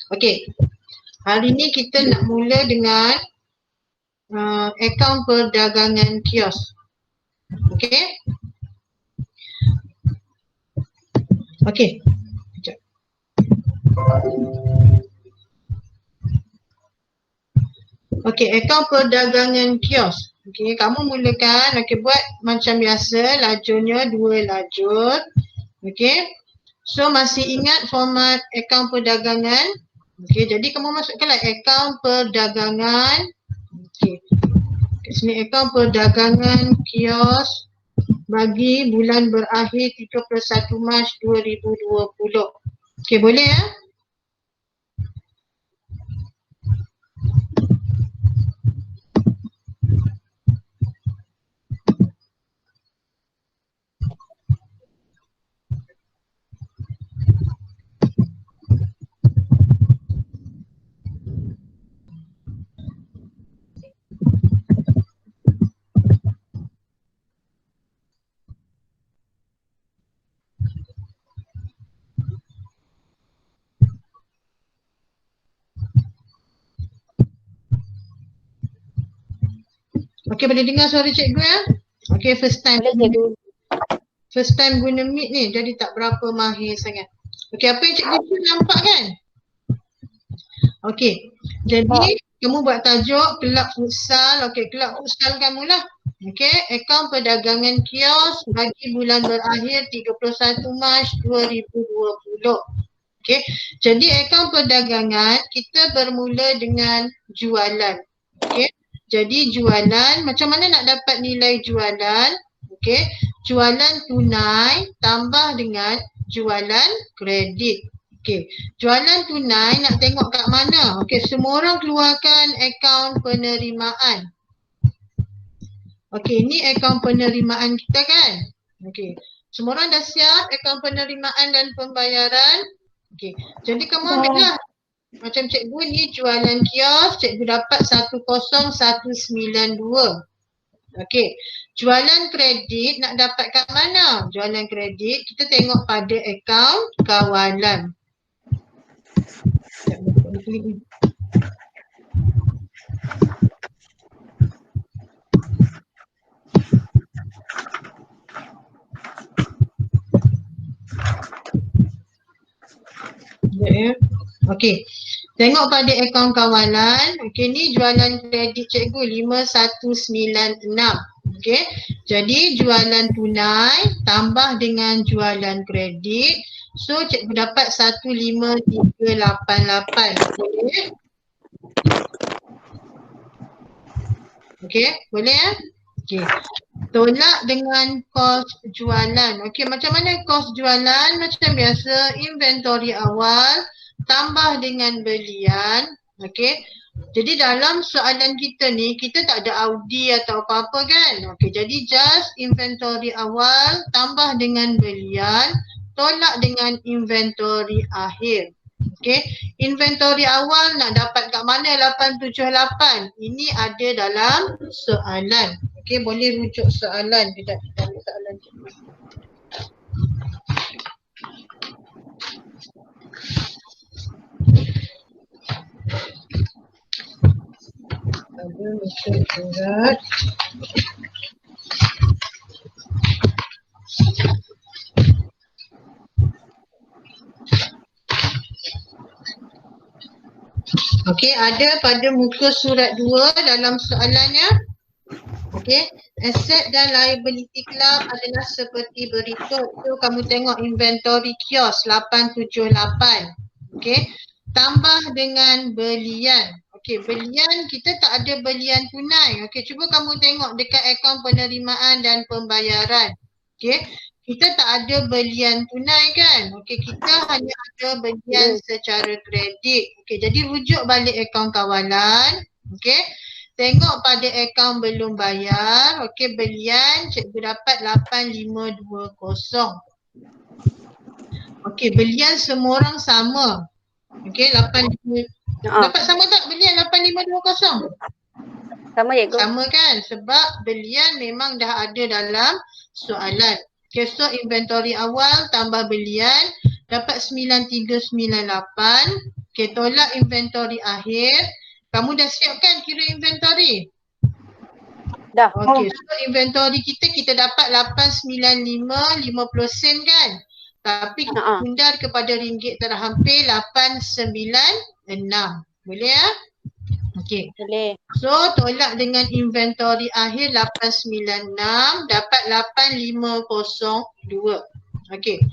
Okey. Hari ni kita nak mula dengan akaun perdagangan kios. Okey. Okey. Sekejap. Okey, akaun perdagangan kios. Okey, kamu mulakan, okey, buat macam biasa, lajurnya 2 lajur. Okey. So masih ingat format akaun perdagangan? Okey, jadi kamu masukkanlah akaun perdagangan. Okey. Kat sini akaun perdagangan kios bagi bulan berakhir 31 Mac 2020. Okey, boleh ya? Okey, boleh dengar suara cikgu ya? Okey, first time. First time guna Meet ni, jadi tak berapa mahir sangat. Okey, apa yang cikgu nampak kan? Okey, jadi kamu buat tajuk kelab futsal. Okey, kelab futsal kamu lah. Okey, akaun perdagangan kios bagi bulan berakhir 31 Mac 2020. Okey, jadi akaun perdagangan kita bermula dengan jualan. Okey, jadi jualan, macam mana nak dapat nilai jualan? Okey, jualan tunai tambah dengan jualan kredit. Okey, jualan tunai nak tengok kat mana? Okey, semua orang keluarkan akaun penerimaan. Okey, ni akaun penerimaan kita kan? Okey, semua orang dah siap akaun penerimaan dan pembayaran? Okey, jadi kamu ambil lah. Macam cikgu ni jualan kios, cikgu dapat 10192. Okey, jualan kredit nak dapat kat mana? Jualan kredit kita tengok pada akaun kawalan. Okey, tengok pada akaun kawalan. Okey, ni jualan kredit cikgu 5196. Okey, jadi jualan tunai tambah dengan jualan kredit. So cikgu dapat 15388. Boleh? Okey, boleh ya? Okey. Tolak dengan kos jualan. Okey, macam mana kos jualan? Macam biasa, inventory awal tambah dengan belian. Okey. Jadi dalam soalan kita ni, kita tak ada Audi atau apa-apa kan? Okey, jadi just inventory awal tambah dengan belian, tolak dengan inventory akhir. Okey, inventory awal nak dapat kat mana 878? Ini ada dalam soalan. Okey, boleh rujuk soalan. Kita ambil soalan cikgu. Ada mesin surat. Okey, ada pada muka surat 2 dalam soalannya. Okey, aset dan liability club adalah seperti berikut. So kamu tengok inventory kios 878. Okey, tambah dengan belian. Okey, belian kita tak ada belian tunai. Okey, cuba kamu tengok dekat akaun penerimaan dan pembayaran. Okey, kita tak ada belian tunai kan? Okey, kita hanya ada belian secara kredit. Okey, jadi rujuk balik akaun kawalan. Okey, tengok pada akaun belum bayar. Okey, belian cikgu dapat 8520. Okey, belian semua orang sama. Okey, 85. Dapat sama tak belian 8520? Sama cikgu. Sama kan? Sebab belian memang dah ada dalam soalan. Okay, so inventory awal tambah belian dapat 9398. Okay, tolak inventory akhir. Kamu dah siapkan kira inventory? Dah. Okay, so inventory kita dapat 895 50 sen kan? Tapi kita undar kepada ringgit terhampir 896. Boleh ya? Okay. Boleh. So tolak dengan inventory akhir 896 dapat 8502. Okay.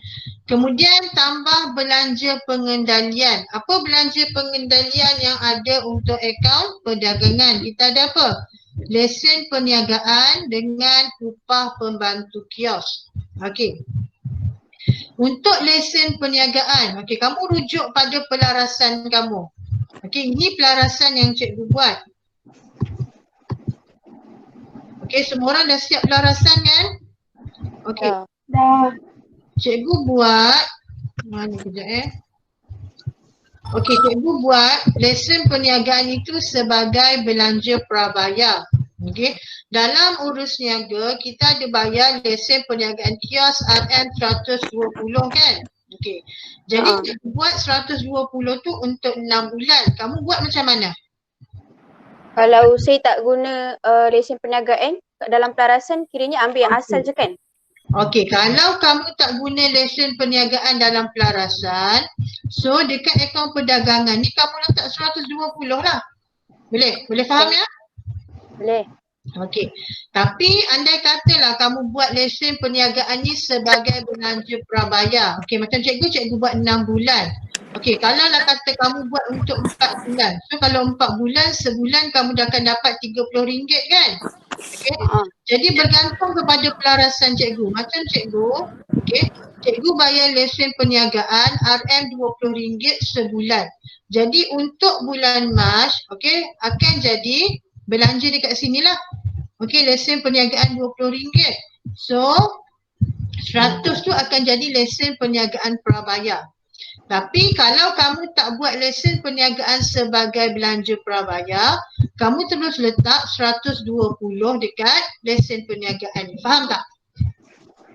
Kemudian tambah belanja pengendalian. Apa belanja pengendalian yang ada untuk akaun perdagangan? Kita ada apa? Lesen perniagaan dengan upah pembantu kios. Okey. Untuk lesen perniagaan, okey, kamu rujuk pada pelarasan kamu. Okey, ini pelarasan yang cikgu buat. Okey, semua orang dah siap pelarasan kan? Okey. Dah. Cikgu buat, mana kejap Okey, cikgu buat lesen perniagaan itu sebagai belanja prabayar. Okey, dalam urus niaga kita ada bayar lesen perniagaan kios RM 120 kan? Okey, jadi cikgu buat 120 tu untuk 6 bulan. Kamu buat macam mana? Kalau saya tak guna lesen perniagaan dalam pelarasan, kiranya ambil yang asal je kan? Okey, kalau kamu tak guna lesen perniagaan dalam pelarasan, so dekat akaun perdagangan ni kamu letak 120 lah. Boleh? Boleh faham ya? Boleh. Okey. Tapi andai katalah kamu buat lesen perniagaan ni sebagai belanja prabayar. Okey, macam cikgu buat 6 bulan. Okey, kalau lah kata kamu buat untuk 4 bulan. So kalau 4 bulan, sebulan kamu dah akan dapat RM30 kan? Okey. Jadi bergantung kepada pelarasan cikgu. Macam cikgu, okey, cikgu bayar lesen perniagaan RM20 sebulan. Jadi untuk bulan Mac, okey, akan jadi belanja dekat sini lah. Okey, lesen perniagaan RM20. So 100 tu akan jadi lesen perniagaan prabayar. Tapi kalau kamu tak buat lesen perniagaan sebagai belanja prabayar, kamu terus letak 120 dekat lesen perniagaan. Faham tak?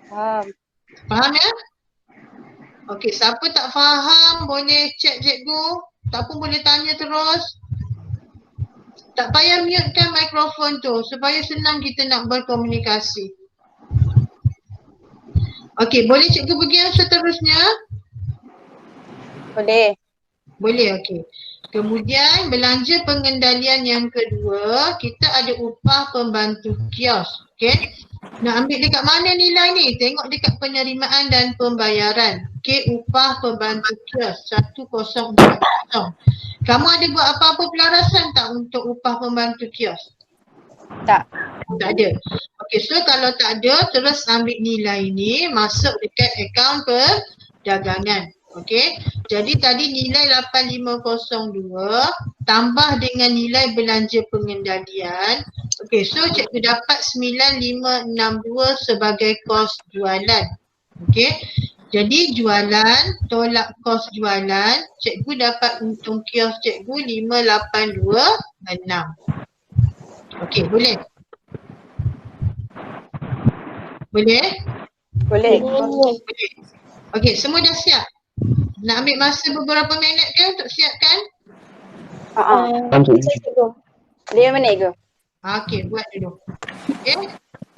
Faham. Faham ya? Okey, siapa tak faham boleh cek cikgu. Tak pun boleh tanya terus. Tak payah mutekan mikrofon tu supaya senang kita nak berkomunikasi. Okey, boleh cikgu pergi yang seterusnya? Boleh. Boleh, okey. Kemudian belanja pengendalian yang kedua, kita ada upah pembantu kios. Okey. Nak ambil dekat mana nilai ni? Tengok dekat penerimaan dan pembayaran. Okey, upah pembantu kios 1040. Kamu ada buat apa-apa pelarasan tak untuk upah pembantu kios? Tak. Tak ada. Okey, so kalau tak ada, terus ambil nilai ni masuk dekat akaun perdagangan. Okey, jadi tadi nilai 8502 tambah dengan nilai belanja pengendalian. Okey, so cikgu dapat 9562 sebagai kos jualan. Okey, jadi jualan tolak kos jualan, cikgu dapat untung kios cikgu 5826. Okey, boleh? Boleh? Boleh. Boleh. Okey, semua dah siap? Nak ambil masa beberapa minit ke untuk siapkan? Dia minit ke? Okey, buat dulu. Okey.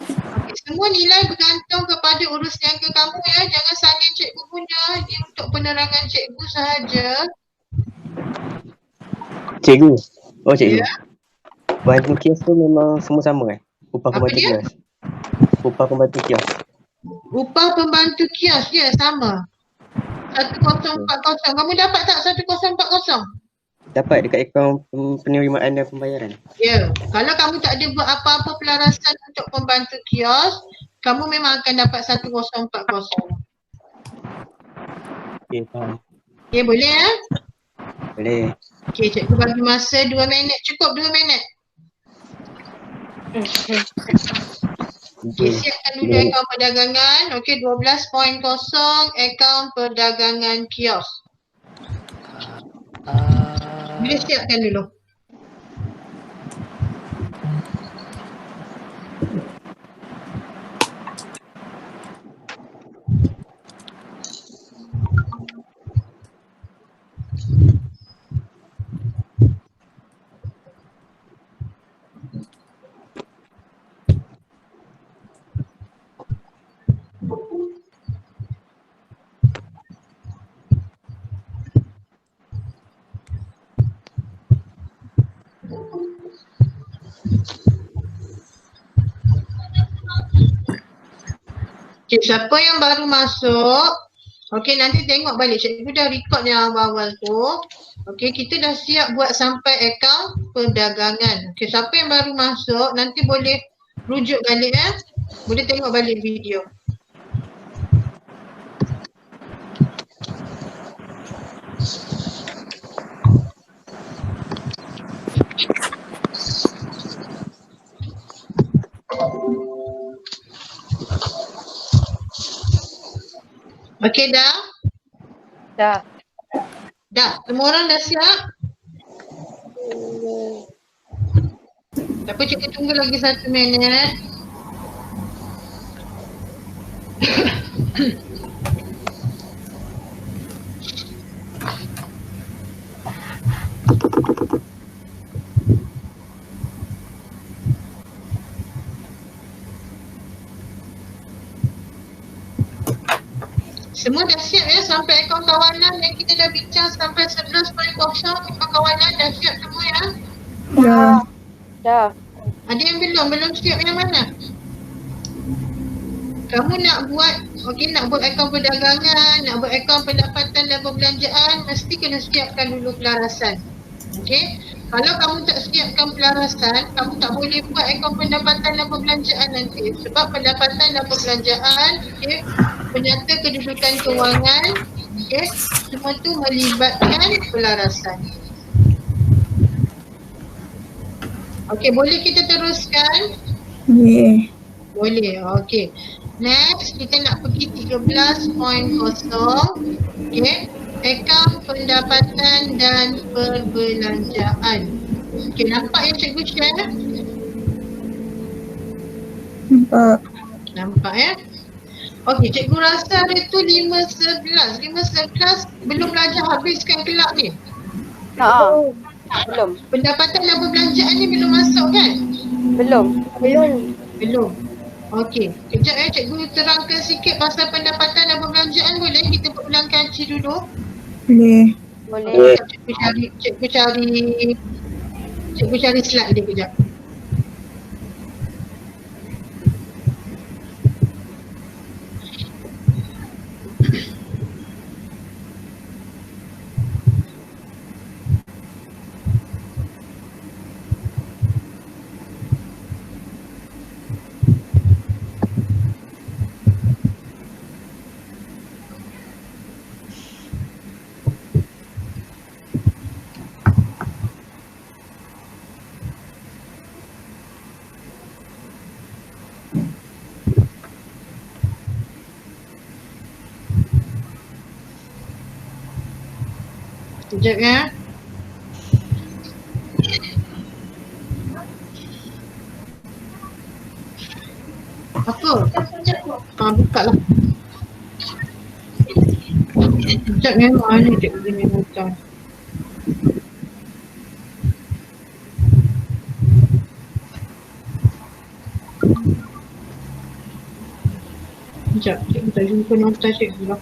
Okey, semua nilai bergantung kepada urus niaga kamu ya. Jangan salin cikgu punya. Ini untuk penerangan cikgu sahaja. Cikgu. Oh cikgu. Ya. Pembantu kios tu memang semua sama kan? Upah Apa pembantu dia? kios. Upah pembantu kios. Upah pembantu kios dia sama. 1040. Kamu dapat tak 1040? Dapat dekat akaun penerimaan dan pembayaran. Ya. Kalau kamu tak ada buat apa-apa pelarasan untuk pembantu kios, kamu memang akan dapat 1040. Okey, faham. Okey, boleh ya? Boleh. Okey, cikgu bagi masa 2 minit. Cukup 2 minit. Okey, siapkan dulu akaun perdagangan. Okey, 12.0 akaun perdagangan kios. Boleh siapkan dulu. Okay, siapa yang baru masuk, okay, nanti tengok balik. Cikgu dah record yang awal-awal tu. Okay, kita dah siap buat sampai akaun perdagangan. Okay, siapa yang baru masuk, nanti boleh rujuk balik boleh tengok balik video. Okay, dah? Dah. Dah, semua orang dah siap? Tapi cikgu tunggu lagi 1 minit. Semua dah siap sampai akaun kawalan yang kita dah bincang sampai 11.0. Akaun kawalan dah siap semua Dah. Ada yang belum siap yang mana? Kamu nak buat, nak buat akaun perdagangan, nak buat akaun pendapatan dan perbelanjaan, mesti kena siapkan dulu pelarasan. Okay? Kalau kamu tak siapkan pelarasan, kamu tak boleh buat akaun pendapatan dan perbelanjaan nanti. Sebab pendapatan dan perbelanjaan, penyata kedudukan kewangan, semua tu melibatkan pelarasan. Okay, boleh kita teruskan? Boleh, okay. Next, kita nak pergi 13.0. Okay, akaun pendapatan dan perbelanjaan. Okay, nampak yang cikgu share? Nampak Okay, cikgu rasa hari tu 5.11 belum belajar habiskan kelab ni. Belum. Pendapatan dan perbelanjaan ni belum masuk kan? Belum. Okey, kejap cikgu terangkan sikit pasal pendapatan dan perbelanjaan, boleh kita ulang kaji dulu? Boleh. Cikgu cari slide dia kejap. Sekejap Apa? Buka lah. Sekejap mana cikgu punya buka. Sekejap, cikgu tak jumpa nota cikgu lah.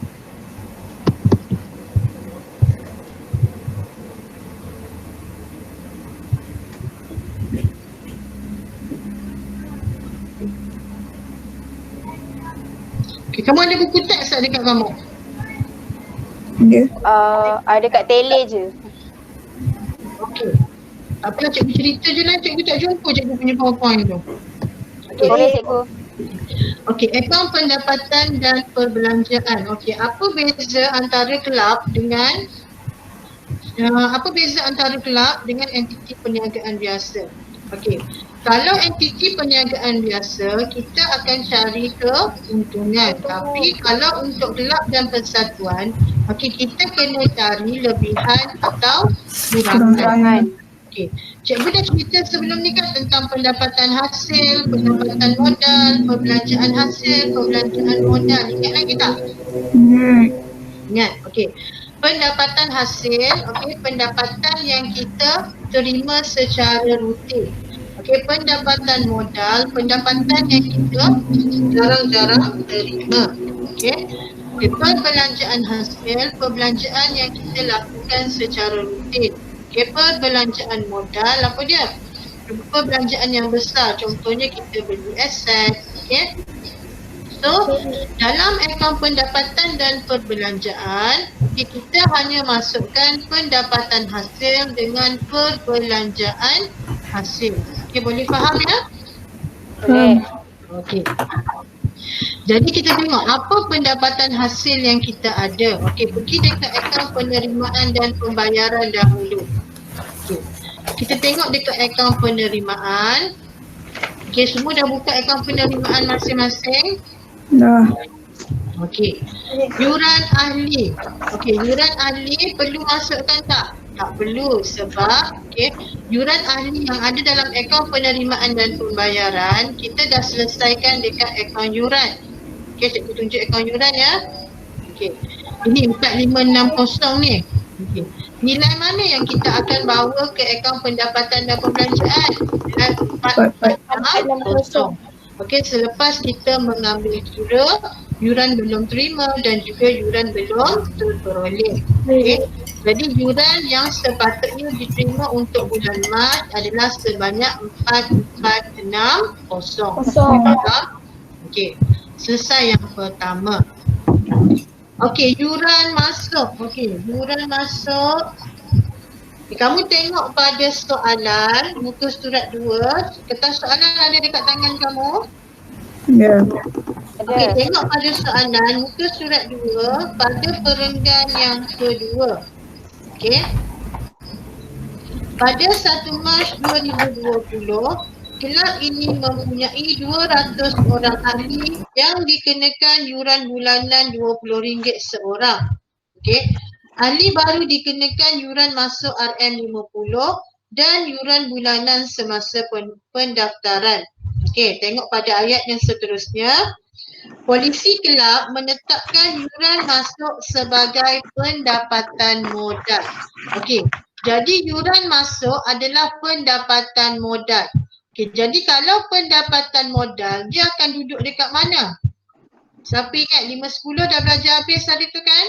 Okay, kamu ada buku teks tak dekat kamu? Ada kat tele je. Okey. Apa cikgu cerita je lah, cikgu tak jumpa cikgu punya PowerPoint tu. Okay. Boleh cikgu. Okey, akaun pendapatan dan perbelanjaan. Okey, apa beza antara kelab dengan entiti perniagaan biasa? Okey, kalau entiti perniagaan biasa, kita akan cari keuntungan. Tapi kalau untuk kelab dan persatuan, kita kena cari lebihan atau kurangan. Okey, cikgu dah cerita sebelum ni kan tentang pendapatan hasil, pendapatan modal, perbelanjaan hasil, perbelanjaan modal. Ingat lagi tak? Ingat, okey. Pendapatan hasil, pendapatan yang kita terima secara rutin. Pendapatan modal, pendapatan yang kita jarang-jarang terima. Perbelanjaan hasil, perbelanjaan yang kita lakukan secara rutin. Perbelanjaan modal, apa dia? Perbelanjaan yang besar, contohnya kita beli aset, So, dalam akaun pendapatan dan perbelanjaan, kita hanya masukkan pendapatan hasil dengan perbelanjaan hasil. Okey, boleh faham ya? Boleh. Okey. Jadi kita tengok apa pendapatan hasil yang kita ada. Okey, pergi dekat akaun penerimaan dan pembayaran dahulu. Okey. Kita tengok dekat akaun penerimaan. Okey, semua dah buka akaun penerimaan masing-masing. Dah. Okey. Yuran ahli. Okey, yuran ahli perlu masukkan tak? Tak perlu sebab yuran ahli yang ada dalam akaun penerimaan dan pembayaran kita dah selesaikan dekat akaun yuran. Okey, cikgu tunjuk akaun yuran ya. Okey. Ini 4560 ni. Okey. Nilai mana yang kita akan bawa ke akaun pendapatan dan perbelanjaan? Nilai 460. Okey, selepas kita mengambil kira yuran belum terima dan juga yuran belum terperoleh. Okey. Jadi yuran yang sepatutnya diterima untuk bulan Mac adalah sebanyak 4460. Okey. Selesai yang pertama. Okey, yuran masuk. Okey, yuran masuk. Okay, kamu tengok pada soalan muka surat 2, kertas soalan ada dekat tangan kamu? Ya. Okey, tengok pada soalan muka surat 2 pada perenggan yang kedua. Okey. Pada 1 Mac 2020, kelab ini mempunyai 200 orang ahli yang dikenakan yuran bulanan RM20 seorang. Okey. Ahli baru dikenakan yuran masuk RM50 dan yuran bulanan semasa pendaftaran. Okey, tengok pada ayat yang seterusnya. Polisi kelab menetapkan yuran masuk sebagai pendapatan modal. Okey, jadi yuran masuk adalah pendapatan modal. Okey, jadi kalau pendapatan modal, dia akan duduk dekat mana? Siapa ingat 5-10 dah belajar habis hari tu kan?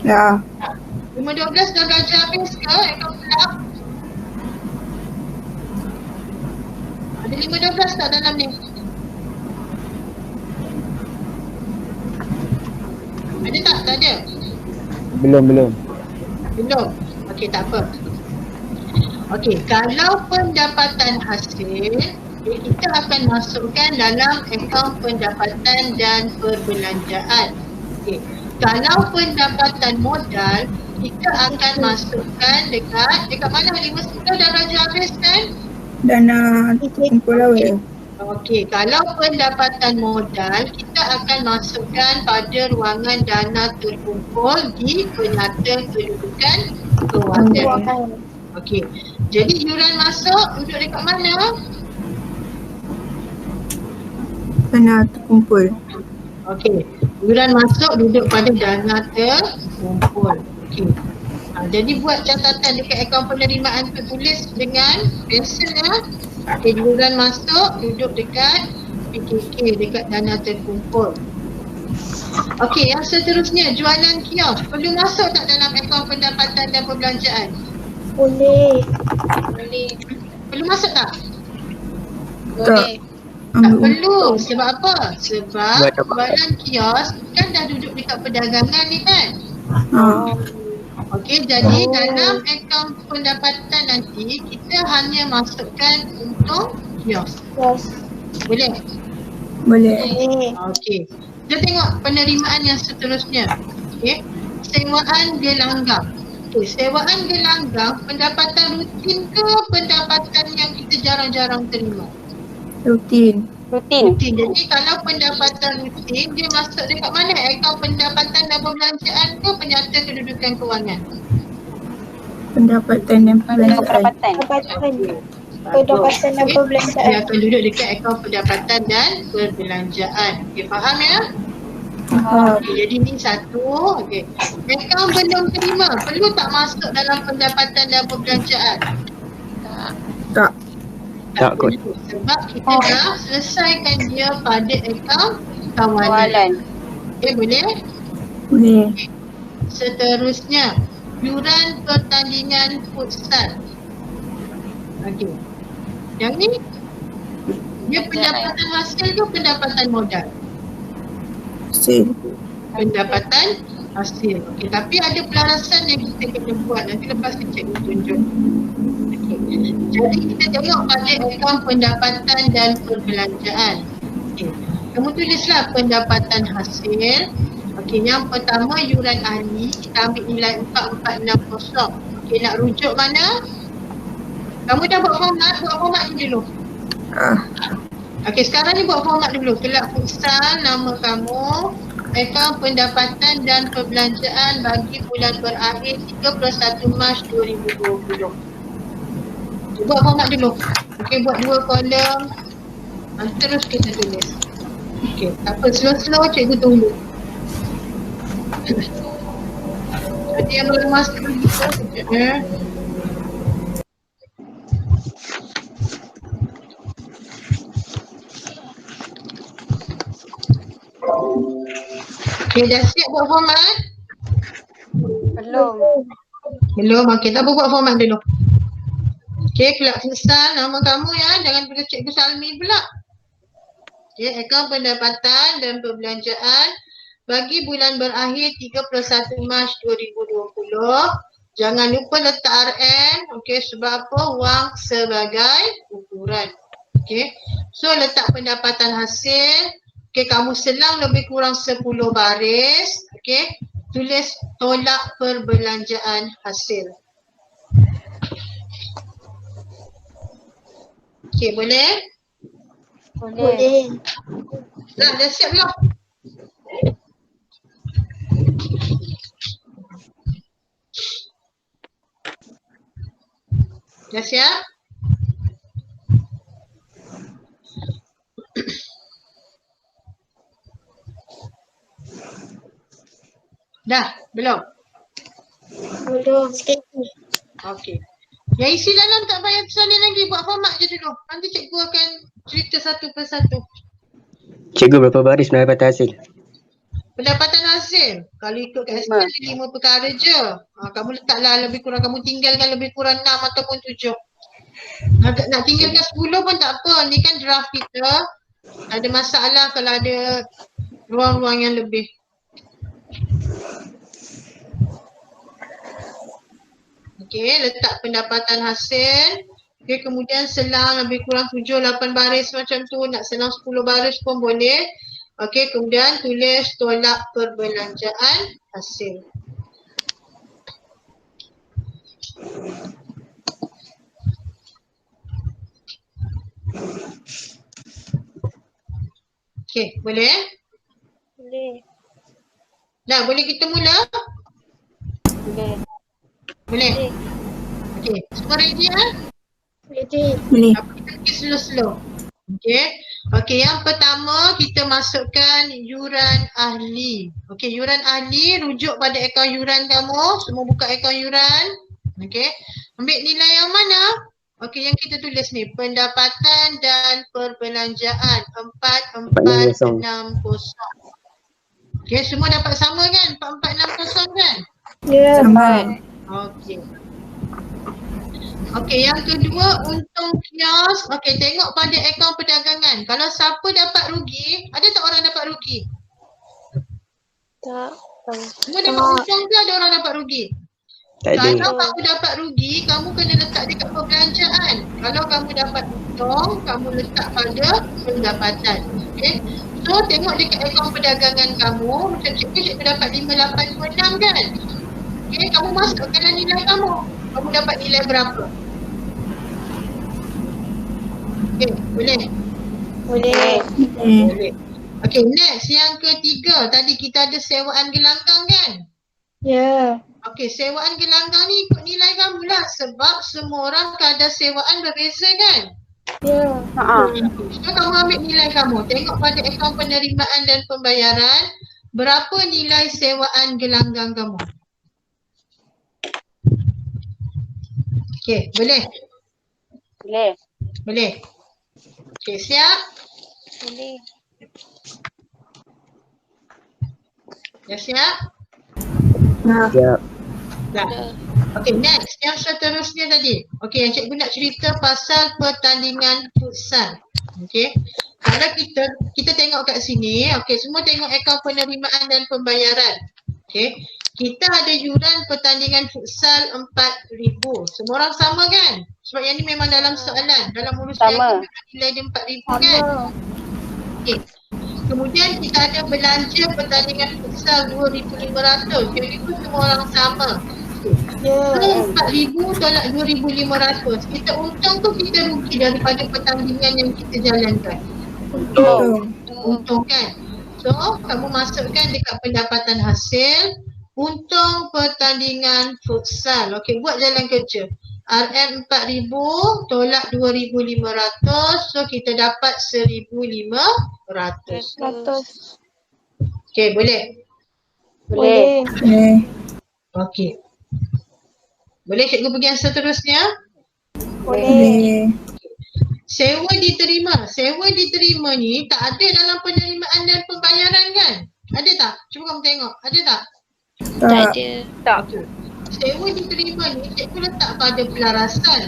Dah. 5-12 dah belajar habis ke akaun kelab? Ada 5-12 tak dalam ni? Ada tak? Tak ada? Belum. Belum? Okey, tak apa. Okey, kalau pendapatan hasil, kita akan masukkan dalam akaun pendapatan dan perbelanjaan. Okey. Kalau pendapatan modal, kita akan masukkan dekat mana? 5-10 dah belajar habis kan? Dana kumpul awal. Okey, kalau pendapatan modal, kita akan masukkan pada ruangan dana terkumpul di penyata kedudukan kewangan. Okey, jadi yuran masuk duduk dekat mana? Dana terkumpul. Okey, yuran masuk duduk pada dana terkumpul. Okey. Jadi buat catatan dekat akaun penerimaan tertulis dengan pensel ya. Okey, yuran masuk duduk dekat PKK, dekat dana terkumpul. Okey, yang seterusnya jualan kios. Perlu masuk tak dalam akaun pendapatan dan perbelanjaan? Boleh. Perlu masuk tak? Tak. Tak perlu. Sebab apa? Sebab Buat apa? jualan kios kan dah duduk dekat perdagangan ni kan? Okey, jadi dalam akaun pendapatan nanti kita hanya masukkan untung kios. Yes. Boleh? Boleh. Okey. Kita tengok penerimaan yang seterusnya. Okey. Sewaan gelanggang. Okey, sewaan gelanggang pendapatan rutin ke pendapatan yang kita jarang-jarang terima? Rutin. Rutin. Rutin. Jadi kalau pendapatan rutin dia masuk dekat mana? Akaun pendapatan dan perbelanjaan ke penyata kedudukan kewangan? Pendapatan dan perbelanjaan. Pendapatan dan Dia perbelanjaan. akan duduk dekat akaun pendapatan dan perbelanjaan. Okey, faham ya? Okey, jadi ni satu. Okey. Akaun belum terima, perlu tak masuk dalam pendapatan dan perbelanjaan? Tak. Tak kot. perlu. Sebab kita dah selesaikan dia pada akaun kawalan. Kawalan. Okey, boleh? Boleh. Seterusnya, yuran pertandingan futsal. Okey. Yang ni dia pendapatan hasil ke pendapatan modal? Hasil. Pendapatan hasil. Okey, tapi ada pelarasan yang kita kena buat. Nanti lepas ni cikgu tunjuk. Okey. Jadi kita tengok pada akaun pendapatan dan perbelanjaan. Okey. Kamu tulislah pendapatan hasil. Okey, yang pertama yuran ahli, kita ambil nilai 4460. Okey, nak rujuk mana? Kamu dah buat format ni dulu. Okey, sekarang ni buat format dulu. Kelak futsal, nama kamu, akaun pendapatan dan perbelanjaan bagi bulan berakhir 31 Mac 2020. Buat format dulu. Okey, buat 2 kolom. Terus kita tulis. Okey, tak apa, slow-slow cikgu tunggu. Jadi yang belum masuk kita sekejap. Okey, dah siap buat format? Belum. Belum, okey, tak apa, buat format dulu. Okey, kelak futsal, nama kamu ya, jangan pada cikgu Salmi pula. Okey, akaun pendapatan dan perbelanjaan bagi bulan berakhir 31 Mac 2020. Jangan lupa letak RM, okey, sebab apa? Wang sebagai ukuran. Okey, so letak pendapatan hasil. Okey, kamu selang lebih kurang 10 baris. Okey, tulis tolak perbelanjaan hasil. Okey, boleh? Boleh. Dah siap belum? Dah siap? Dah? Belum? Belum. Okey. Yang isi dalam tak payah tersalin lagi. Buat format je dulu. Nanti cikgu akan cerita satu persatu. Cikgu berapa baris pendapatan hasil? Pendapatan hasil. Kalau ikut kat SPM 5 perkara je. Kamu letaklah lebih kurang. Kamu tinggalkan lebih kurang 6 ataupun 7. Nak tinggalkan 10 pun tak apa. Ni kan draft kita. Tak ada masalah kalau ada ruang-ruang yang lebih. Okey, letak pendapatan hasil. Okey, kemudian selang lebih kurang 7-8 baris macam tu. Nak selang 10 baris pun boleh. Okey, kemudian tulis tolak perbelanjaan hasil. Okey, boleh? Boleh. Dah, boleh kita mula? Boleh. Boleh? Okey, semua ready ya? Boleh. Apa kita pergi slow-slow. Okey. Okey, yang pertama kita masukkan yuran ahli. Okey, yuran ahli rujuk pada akaun yuran kamu. Semua buka akaun yuran. Okey. Ambil nilai yang mana? Okey, yang kita tulis ni pendapatan dan perbelanjaan 4460. Okey, semua dapat sama kan? 4460 kan? Ya. Sama. Okey. Okey, yang kedua untung kios. Okey, tengok pada akaun perdagangan. Kalau siapa dapat rugi, ada tak orang dapat rugi? Tak. Semua dapat untung ke ada orang dapat rugi? Tak ada. Kalau kamu dapat rugi, kamu kena letak dekat perbelanjaan. Kalau kamu dapat untung, kamu letak pada pendapatan. Okey. So, tengok dekat akaun perdagangan kamu. Macam cikgu dapat 5826 kan? Okey, kamu masukkanlah nilai kamu. Kamu dapat nilai berapa? Okey, boleh? Boleh. Boleh. Okey, next yang ketiga. Tadi kita ada sewaan gelanggang kan? Ya. Okey, sewaan gelanggang ni ikut nilai kamu lah. Sebab semua orang kadar sewaan berbeza kan? Ya. So, kamu ambil nilai kamu. Tengok pada akaun penerimaan dan pembayaran. Berapa nilai sewaan gelanggang kamu? Okey, boleh? Boleh. Boleh. Okey, siap? Boleh. Dah siap? Nah. Siap. Dah. Okay, next. Yang seterusnya tadi. Okay, yang cikgu nak cerita pasal pertandingan futsal. Okay. Kalau kita tengok kat sini, okay, semua tengok akaun penerimaan dan pembayaran. Okay. Kita ada yuran pertandingan futsal 4,000. Semua orang sama kan? Sebab yang ni memang dalam soalan. Dalam urus Sama. niaga memang nilai dia 4,000 kan? Okay. Kemudian kita ada belanja pertandingan futsal 2,500. Jadi tu semua orang sama. Kalau 4,000 tolak 2,500. Kita untung tu kita rugi daripada pertandingan yang kita jalankan. Untung kan? So, kamu masukkan dekat pendapatan hasil untung pertandingan futsal. Okey, buat jalan kerja. RM 4,000 tolak 2,500. So, kita dapat 1,500. Okey, boleh? Boleh. Okey. Boleh cikgu pergi yang seterusnya? Boleh. Sewa diterima. Sewa diterima ni tak ada dalam penerimaan dan pembayaran kan? Ada tak? Cuba kamu tengok. Ada tak? Tak ada. Tak. Sewa diterima ni cikgu letak pada pelarasan.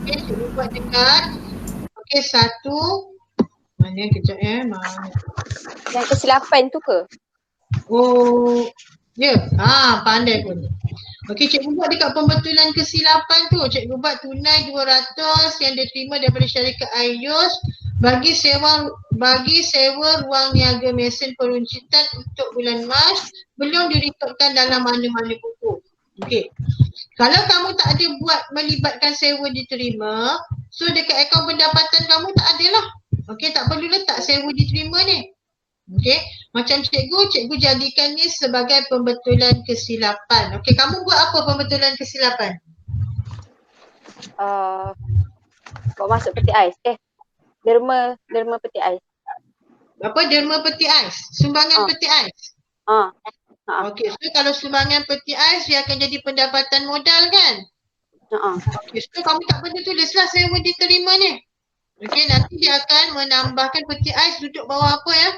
Okay, cikgu buat dekat. Okay, satu. Mana kejap mana? Yang kesilapan tu ke? Oh, ya. Pandai pun. Okey, cikgu buat dekat pembetulan kesilapan tu. Cikgu buat tunai 200 yang diterima daripada syarikat iOS bagi sewa ruang niaga mesin peruncitan untuk bulan Mac belum direkodkan dalam mana-mana buku. Okey. Kalau kamu tak ada buat melibatkan sewa diterima, so dekat akaun pendapatan kamu tak ada lah. Okey, tak perlu letak sewa diterima ni. Okey, macam cikgu jadikan ni sebagai pembetulan kesilapan. Okey, kamu buat apa pembetulan kesilapan? Bawa masuk peti ais. Derma peti ais. Apa? Derma peti ais? Sumbangan peti ais? Okey, so kalau sumbangan peti ais dia akan jadi pendapatan modal kan? Okey, so kamu tak perlu tulislah sewa diterima ni. Okey, nanti dia akan menambahkan peti ais duduk bawah apa ya?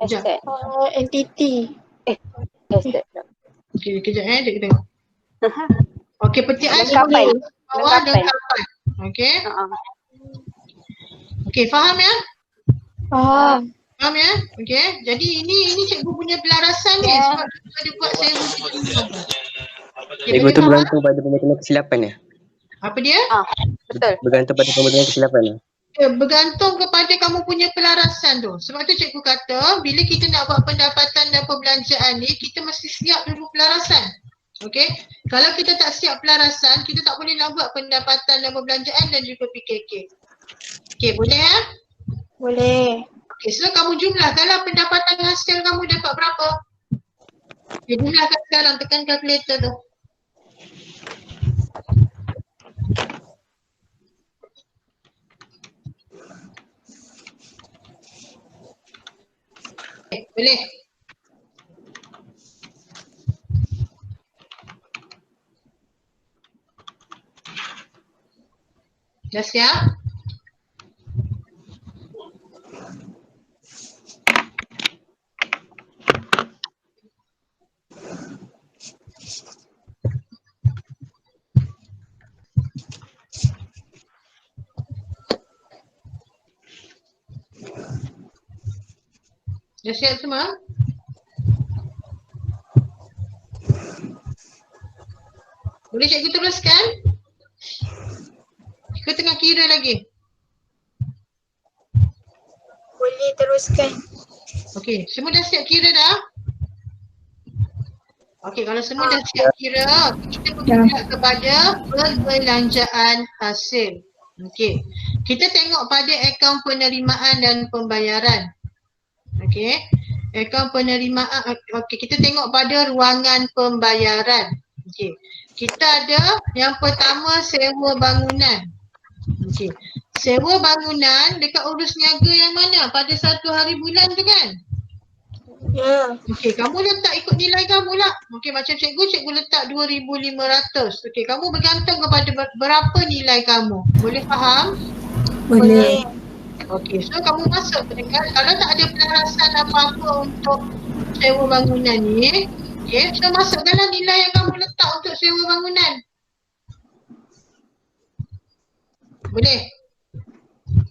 Asset. Entity. Asset. Okey, kejap kita tengok. Okey, peti ais Lengkapan. bawah Lengkapan. lengkapan. Okey. Okey, faham ya? Faham. Faham ya? Okey. Jadi ini cikgu punya pelarasan ni sebab cikgu ada buat sewa diterima. Okay, Cikgu tu bergantung pada pembetulan kesilapan ya? apa dia? Betul. Bergantung pada pembetulan kesilapan ya? Bergantung kepada kamu punya pelarasan tu. Sebab tu cikgu kata bila kita nak buat pendapatan dan perbelanjaan ni kita mesti siap dulu pelarasan. Okey. Kalau kita tak siap pelarasan, kita tak boleh nak buat pendapatan dan perbelanjaan dan juga PKK. Okey, boleh ya? Boleh. Okey, so kamu jumlahkanlah pendapatan hasil kamu dapat berapa? Okay, jumlahkan sekarang, tekan kalkulator tu. Okay, boleh? Dah siap? Dah siap semua? Boleh cikgu teruskan? Cikgu tengah kira lagi. Boleh teruskan. Okey, semua dah siap kira dah? Okey, kalau semua dah siap kira, kita pergi pula kepada perbelanjaan hasil. Okey, kita tengok pada akaun penerimaan dan pembayaran. Okey, akaun penerimaan, okey, kita tengok pada ruangan pembayaran. Okey, kita ada yang pertama sewa bangunan. Okey, sewa bangunan dekat urus niaga yang mana? Pada satu hari bulan tu kan? Ya. Okey, kamu letak ikut nilai kamu lah. Okey, macam cikgu letak 2,500. Okey, kamu bergantung kepada berapa nilai kamu. Boleh faham? Boleh. Okey, so kamu masuk dekat, kalau tak ada pelarasan apa-apa untuk sewa bangunan ni, Okay, so masukkanlah nilai yang kamu letak untuk sewa bangunan. Boleh?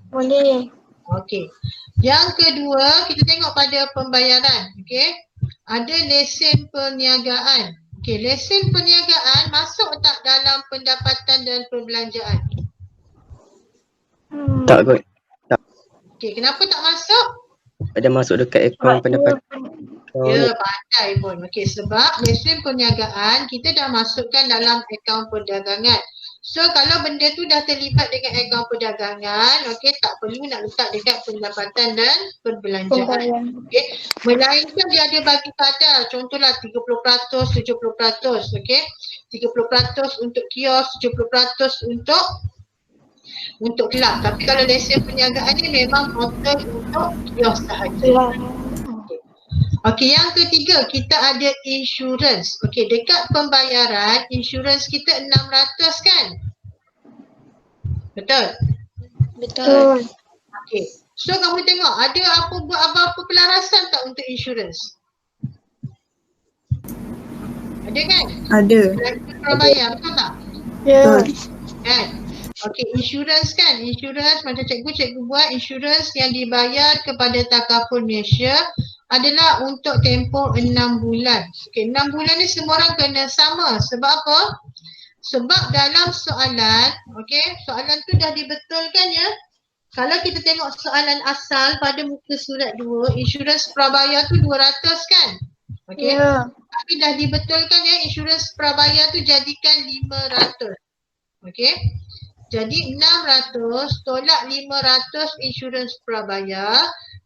Boleh. Okey. Yang kedua, kita tengok pada pembayaran. Okey. Ada lesen perniagaan. Okey, lesen perniagaan masuk tak dalam pendapatan dan perbelanjaan? Tak kot. Okey, kenapa tak masuk? Ada masuk dekat akaun pendapatan. Ya, pandai pun. Okey, sebab lesen perniagaan kita dah masukkan dalam akaun perdagangan. So, kalau benda tu dah terlibat dengan akaun perdagangan, okey, tak perlu nak letak dekat pendapatan dan perbelanjaan. Okey, melainkan dia ada bagi kadar. Contohlah 30%, 70%, okey. 30% untuk kios, 70% untuk kelab. Tapi kalau lesen perniagaan ni memang total untuk kios sahaja. Okey, yang ketiga kita ada insurans. Okey, dekat pembayaran insurans kita 600 kan? Betul? Betul. Okey. So kamu tengok ada apa-apa pelarasan tak untuk insurans? Ada kan? Ada. Prabayar betul tak? Ya. Kan? Okey, insurans kan? Insurans macam cikgu buat insurans yang dibayar kepada Takaful Malaysia adalah untuk tempoh 6 bulan. Okey, 6 bulan ni semua orang kena sama. Sebab apa? Sebab dalam soalan, okey, soalan tu dah dibetulkan ya. Kalau kita tengok soalan asal pada muka surat 2, insurans prabayar tu 200 kan? Okey. Ya. Tapi dah dibetulkan ya, insurans prabayar tu jadikan 500. Okey. Jadi 600 tolak 500 insurans prabayar.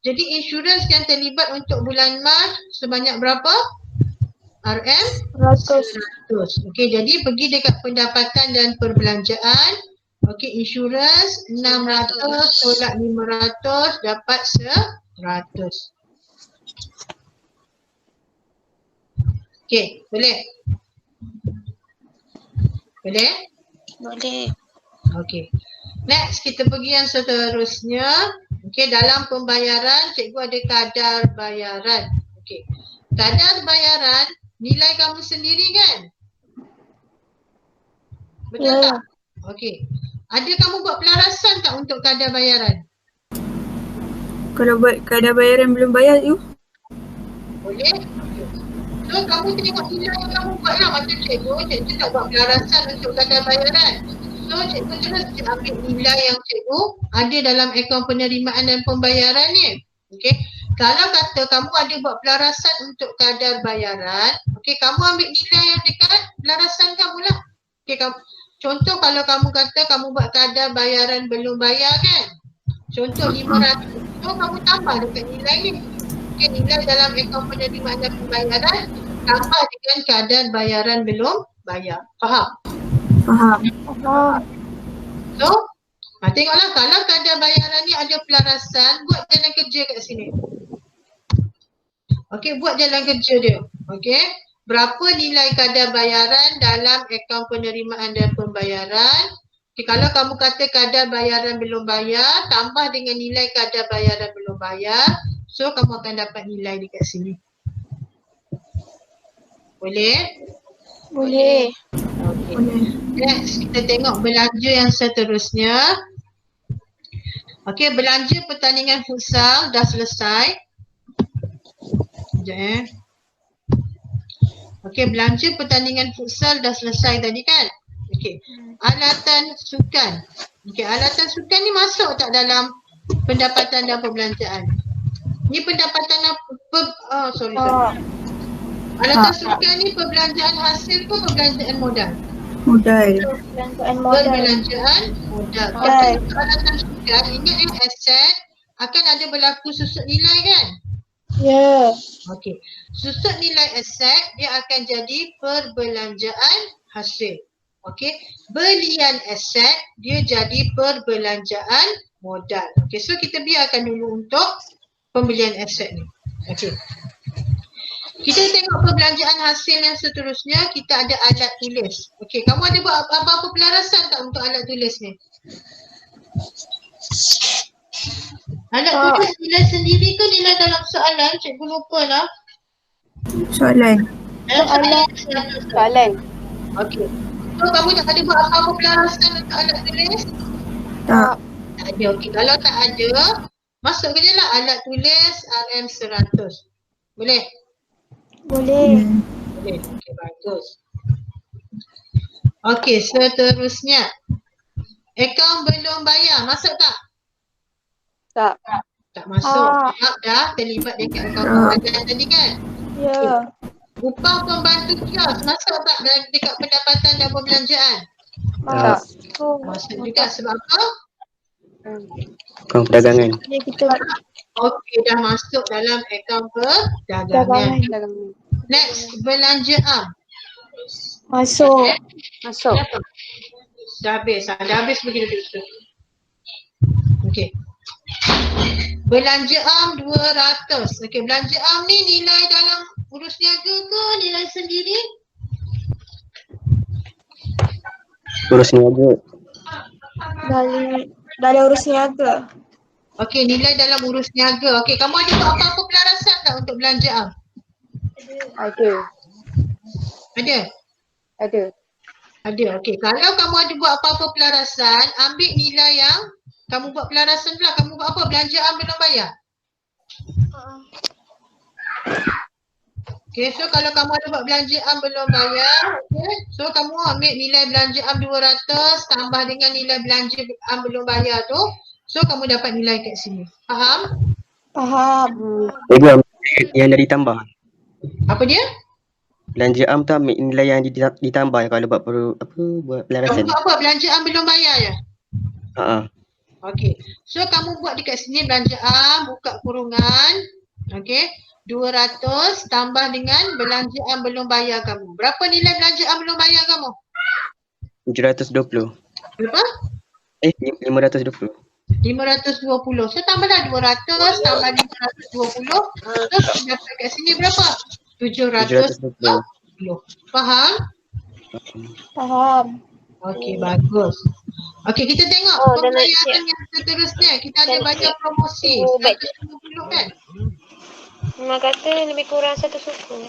Jadi insurans yang terlibat untuk bulan Mac sebanyak berapa? RM 100. Okey, jadi pergi dekat pendapatan dan perbelanjaan. Okey, insurans 600 tolak 500 dapat 100. Okey, boleh? Boleh? Boleh. Okey. Next, kita pergi yang seterusnya. Okey, dalam pembayaran, cikgu ada kadar bayaran. Okey. Kadar bayaran, nilai kamu sendiri kan? Betul Ya. tak? Okey. Ada kamu buat pelarasan tak untuk kadar bayaran? Kalau buat kadar bayaran belum bayar tu, Boleh? Okey. So, kamu tengok nilai yang kamu buat lah macam cikgu tak buat pelarasan untuk kadar bayaran. So, cikgu terus ambil nilai yang cikgu ada dalam akaun penerimaan dan pembayaran ni. Okey. Kalau kata kamu ada buat pelarasan untuk kadar bayaran, okey, kamu ambil nilai yang dekat pelarasan kamu lah. Okey, contoh kalau kamu kata kamu buat kadar bayaran belum bayar kan? Contoh 500. So, kamu tambah dekat nilai ni. Okey, nilai dalam akaun penerimaan dan pembayaran tambah dengan kadar bayaran belum bayar. Faham? faham. So, tengoklah kalau kadar bayaran ni ada pelarasan, buat jalan kerja kat sini. Okey, buat jalan kerja dia. Okey, berapa nilai kadar bayaran dalam akaun penerimaan dan pembayaran? Okey, kalau kamu kata kadar bayaran belum bayar, tambah dengan nilai kadar bayaran belum bayar, so kamu akan dapat nilai dekat sini. Boleh? Boleh. Okey. Next, kita tengok belanja yang seterusnya. Okey, belanja pertandingan futsal dah selesai. Sekejap Okey, belanja pertandingan futsal dah selesai tadi kan? Okey. Alatan sukan. Okey, alatan sukan ni masuk tak dalam pendapatan dan perbelanjaan? Ni pendapatan sorry. Alatan sukan ni perbelanjaan hasil ke perbelanjaan modal? Modal. Belanjaan modal. Perbelanjaan modal. Kalau untuk alatan sukan, ingat aset akan ada berlaku susut nilai kan? Ya. Okey. Susut nilai aset dia akan jadi perbelanjaan hasil. Okey. Belian aset dia jadi perbelanjaan modal. Okey, so kita biarkan dulu untuk pembelian aset ni. Okey. Kita tengok perbelanjaan hasil yang seterusnya, kita ada alat tulis. Okey, kamu ada buat apa-apa pelarasan tak untuk alat tulis ni? Alat tulis nilai sendiri ke nilai dalam soalan? Cikgu lupa lah. Soalan. Soalan. Soalan. Okey. So kamu tak ada buat apa-apa pelarasan untuk alat tulis? Tak. Tak ada. Okey. Kalau tak ada, masuk ke je lah alat tulis RM100. Boleh? Boleh. Boleh. Okey, bagus. Okey, seterusnya. Akaun belum bayar, masuk tak? Tak. Tak masuk. Sebab dah terlibat dekat akaun pembayaran tadi kan? Ya. Upah pembantu kios, masuk tak dekat pendapatan dan perbelanjaan? Masuk. Masuk juga. Sebab apa? Akaun perdagangan. Jadi kita Okey, dah masuk dalam akaun perdagangan. dagangan. Next, belanja am. Masuk. Masuk. Dah habis. Dah habis begitu tu. Okey. Belanja am 200. Okey, belanja am ni nilai dalam urus niaga ke nilai sendiri? Urus niaga. Dari urus niaga. Okey, nilai dalam urus niaga. Okey, kamu ada buat apa-apa pelarasan tak untuk belanja am? Ada. Ada? Ada. Ada. Okey, kalau kamu ada buat apa-apa pelarasan, ambil nilai yang kamu buat pelarasan pula. Kamu buat apa? Belanja am belum bayar? Okay, so kalau kamu ada buat belanja am belum bayar, okay, so kamu ambil nilai belanja am 200 tambah dengan nilai belanja am belum bayar tu, so kamu dapat nilai kat sini. Faham? Faham. Cikgu ambil yang dah ditambah. Apa dia? Belanja am tu ambil nilai yang ditambah kalau buat buat Kamu pelarasan. buat apa? Belanja am belum bayar ya? Ha. Okay, so kamu buat dekat sini belanja am, buka kurungan, okay, 200 tambah dengan belanja am belum bayar kamu. Berapa nilai belanja am belum bayar kamu? 720. Berapa? 520. 520. So tambahlah 200 tambah 520. So dapat kat sini berapa? 720. 720. Faham? Faham. Okey, bagus. Okey, kita tengok pembayaran yang seterusnya. Kita ada bayar promosi 150 kan? Memang kata lebih kurang satu suku.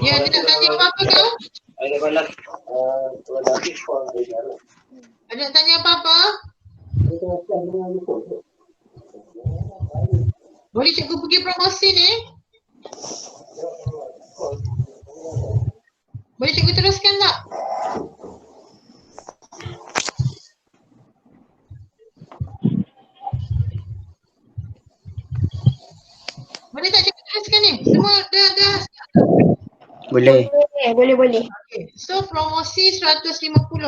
Ya, dia nak tanya apa-apa kau? Ada nak tanya apa-apa? Boleh cikgu pergi promosi ni? Boleh cikgu teruskan tak? Boleh tak cikgu teruskan ni? Semua dah. Boleh. Boleh. Okay. So promosi 150.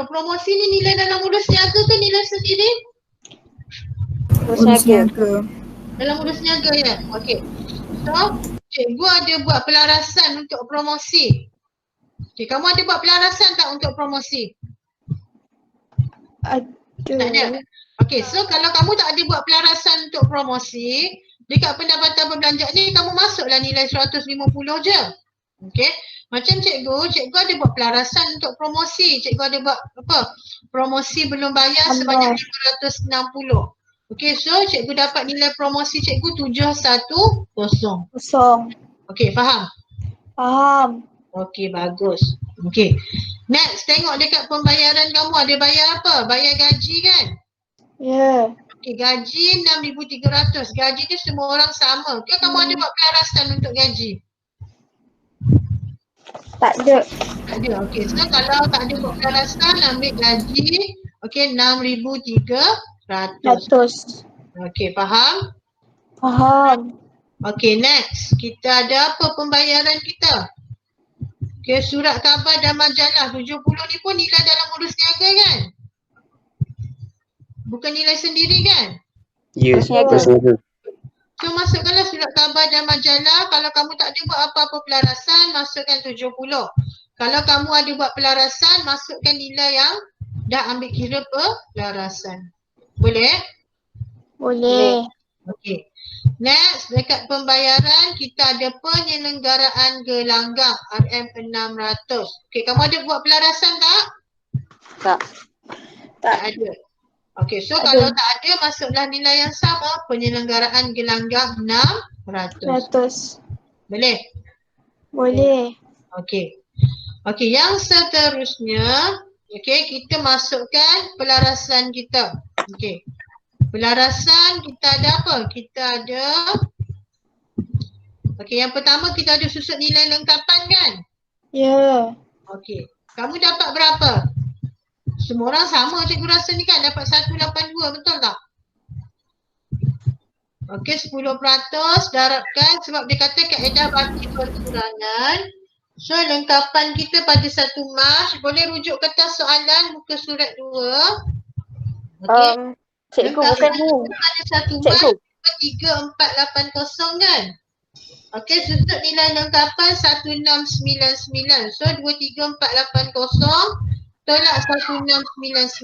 Promosi ni nilai dalam urus niaga ke nilai sendiri? Urus Urus niaga. niaga. Dalam urus niaga ya? Okey. So cikgu ada buat pelarasan untuk promosi. Okey, kamu ada buat pelarasan tak untuk promosi? Tak Ada. ada. Okey, so kalau kamu tak ada buat pelarasan untuk promosi, dekat pendapatan perbelanjaan ni kamu masuklah nilai 150 je. Okey. Macam cikgu ada buat pelarasan untuk promosi. Cikgu ada buat apa? Promosi belum bayar sebanyak 560. Okey, so cikgu dapat nilai promosi cikgu 710. Kosong. Okey, faham? Faham. Okey, bagus. Okey. Next, tengok dekat pembayaran kamu ada bayar apa? Bayar gaji kan? Ya. Okey, gaji 6,300. Gaji ni semua orang sama. Ke kamu ada buat pelarasan untuk gaji? Tak ada. Tak ada. Okey, so kalau tak ada buat pelarasan, ambil gaji. Okey, 6,300. Okey, faham? Faham. Okey, next. Kita ada apa pembayaran kita? Okey, surat khabar dan majalah 70 ni pun nilai dalam urus niaga kan? Bukan nilai sendiri kan? Ya, Urus niaga. urus niaga. So masukkanlah surat khabar dan majalah. Kalau kamu tak ada buat apa-apa pelarasan, masukkan 70. Kalau kamu ada buat pelarasan, masukkan nilai yang dah ambil kira pelarasan. Boleh? Boleh. Okey. Next, dekat pembayaran kita ada penyelenggaraan gelanggang RM600. Okey, kamu ada buat pelarasan tak? Tak. Tak ada. Okey, so kalau tak ada, masuklah nilai yang sama, penyelenggaraan gelanggang 600. 100. Boleh? Boleh. Okey. Okey, yang seterusnya, okey, kita masukkan pelarasan kita. Okey. Pelarasan kita ada apa? Kita ada, okey, yang pertama kita ada susut nilai lengkapan kan? Ya. Okey. Kamu dapat berapa? Semua orang sama cikgu rasa ni kan, dapat 182, betul tak? Okey, 10% darabkan sebab dia kata kaedah bagi perkurangan. So, lengkapan kita pada 1 Mac, boleh rujuk kertas soalan muka surat 2. Okey. Cikgu bukan ni. Pada 1 Mac, Cikgu. 3480 kan? Okey, susut nilai lengkapan 1699. So, 23480 tolak 1699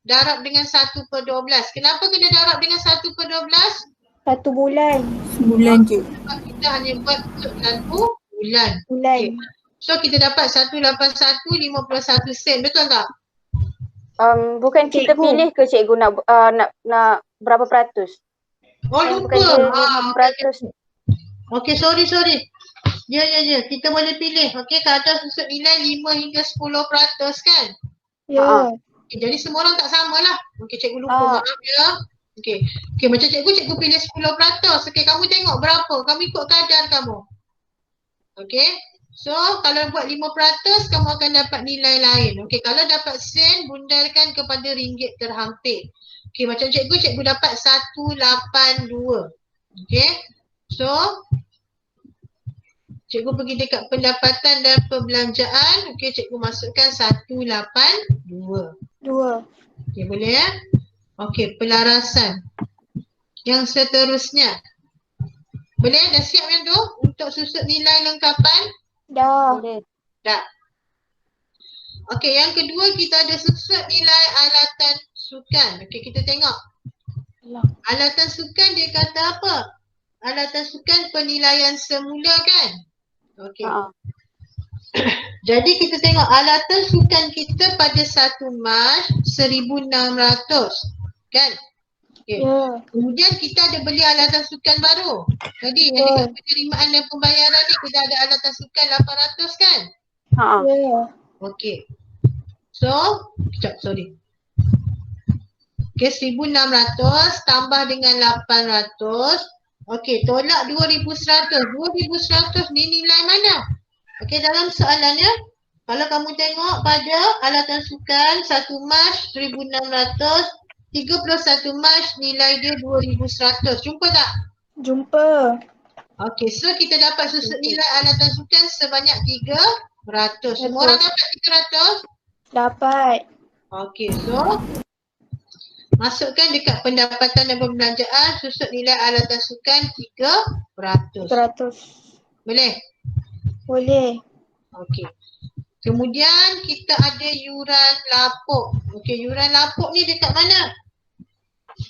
darab dengan 1/12. Kenapa kena darab dengan 1/12? 1 bulan. Sebulan je. Sebab kita hanya buat untuk 1 bulan. Bulan. Okey. So kita dapat 181.51 sen, betul tak? Bukan kita Cikgu. pilih ke cikgu nak berapa peratus? Oh Bukan lupa. dia 5%. Okey, sorry. Ya. Kita boleh pilih. Okey, kadar susut nilai 5 hingga 10% kan? Ya. Okay, jadi semua orang tak sama lah. Okey, cikgu lupa, maaf ya. Okey, macam cikgu pilih 10%. Okey, kamu tengok berapa? Kamu ikut kadar kamu. Okey, so kalau buat 5% kamu akan dapat nilai lain. Okey, kalau dapat sen, bundarkan kepada ringgit terhampir. Okey, macam cikgu dapat 182. Okey, so cikgu pergi dekat pendapatan dan perbelanjaan. Okey, cikgu masukkan 182. 2. Okey, boleh ya? Okey, pelarasan. Yang seterusnya. Boleh? Dah siap yang tu? Untuk susut nilai lengkapan? Dah. Boleh. Dah. Okey, yang kedua kita ada susut nilai alatan sukan. Okey, kita tengok. Alatan sukan dia kata apa? Alatan sukan penilaian semula kan? Okey. Jadi kita tengok alatan sukan kita pada 1 Mac 1600. Kan? Okay. Ya. Kemudian kita ada beli alatan sukan baru. Jadi yang dekat penerimaan dan pembayaran ni kita ada alatan sukan 800 kan? Ya. Okey. So, sorry. Okey, 1600 tambah dengan 800. Okey, tolak 2100. 2100 ni nilai mana? Okey, dalam soalannya, kalau kamu tengok pada alatan sukan 1 Mac 1600, 31 Mac nilai dia 2100. Jumpa tak? Jumpa. Okey, so kita dapat susut nilai alatan sukan sebanyak 300. Semua orang dapat 300? Dapat. Okey, so masukkan dekat pendapatan dan perbelanjaan susut nilai alatan sukan 300. 100. Boleh? Boleh. Okey. Kemudian kita ada yuran lapuk. Okey, yuran lapuk ni dekat mana?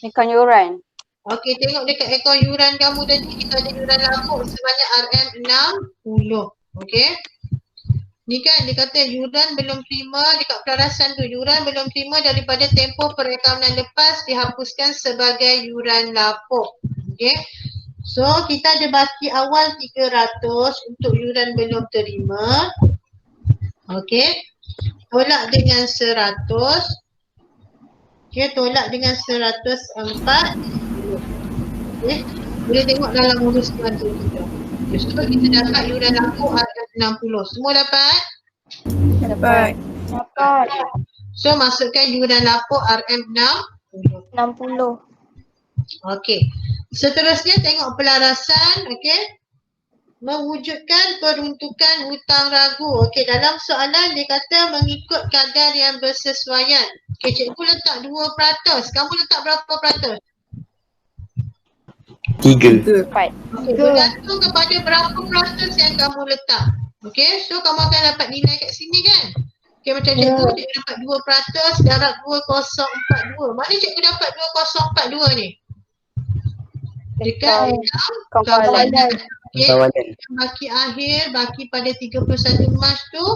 Akaun yuran. Okey, tengok dekat akaun yuran kamu tadi kita ada yuran lapuk sebanyak RM60. Okey. Ni kan dia kata yuran belum terima dekat pelarasan tu. Yuran belum terima daripada tempoh perakaunan lepas dihapuskan sebagai yuran lapuk. Okey. So kita ada baki awal 300 untuk yuran belum terima. Okey. Tolak dengan 100. Okey, tolak dengan 140. Okey. Boleh tengok dalam urusan tu kita. So kita dapat yuran lapuk RM60. Semua dapat? Dapat. Dapat. So masukkan yuran lapuk RM60. 60. Okey. Seterusnya tengok pelarasan. Okey. Mewujudkan peruntukan hutang ragu. Okey, dalam soalan dia kata mengikut kadar yang bersesuaian. Okey, cikgu letak 2%. Kamu letak berapa peratus? 3. Dapat. Okey, bergantung kepada berapa peratus yang kamu letak. Okey, so kamu akan dapat nilai kat sini kan? Okey, macam cikgu dia dapat 2% darab 2042. Mana cikgu dapat 2042 ni? Dekat Akaun kawalan. Okey, Kawalan. baki akhir, baki pada 31 Mac tu,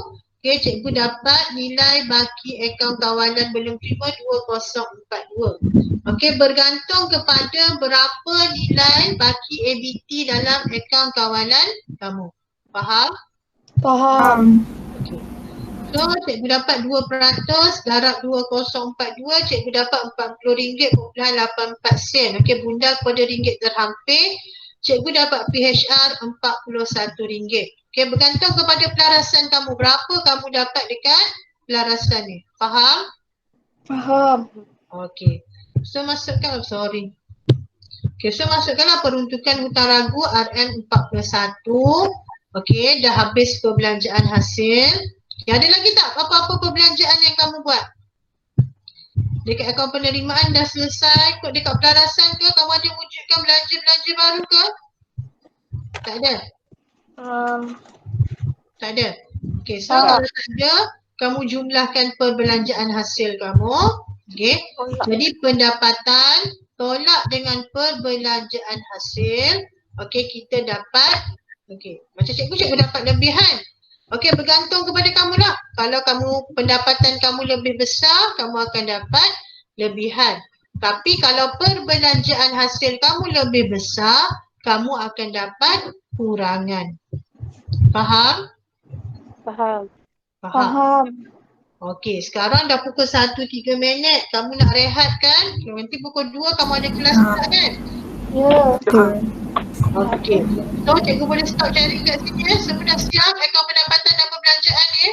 okey, cikgu dapat nilai baki akaun kawalan belum terima 2042. Okey, bergantung kepada berapa nilai baki ABT dalam akaun kawalan kamu. Faham? Faham. Okey. So cikgu dapat 2%, darab 2042, cikgu dapat RM40.84. Okey, bunda kepada ringgit terhampir, cikgu dapat PHR RM41. Okey, bergantung kepada pelarasan kamu. Berapa kamu dapat dekat pelarasan ni? Faham? Faham. Okey. So masukkan, Okey, so masukkanlah peruntukan hutang ragu RM41. Okey, dah habis perbelanjaan hasil. Ya, ada lagi tak apa-apa perbelanjaan yang kamu buat? Dekat akaun penerimaan dah selesai, kot dekat pelarasan ke? Kamu ada wujudkan belanja-belanja baru ke? Tak ada? Tak ada? Okey, so kalau tak ada, kamu jumlahkan perbelanjaan hasil kamu. Okey, jadi pendapatan tolak dengan perbelanjaan hasil. Okey, kita dapat, okey, macam cikgu dapat lebihan. Okey, bergantung kepada kamu lah. Kalau kamu pendapatan kamu lebih besar, kamu akan dapat lebihan. Tapi kalau perbelanjaan hasil kamu lebih besar, kamu akan dapat kurangan. Faham? Faham. Faham. Okey, sekarang dah pukul 1.03. Kamu nak rehat kan? Nanti pukul 2 kamu ada kelas pula kan? Ya. Betul. Okey. So cikgu boleh stop cari kat sini ya. Semua dah siap akaun pendapatan dan perbelanjaan ni?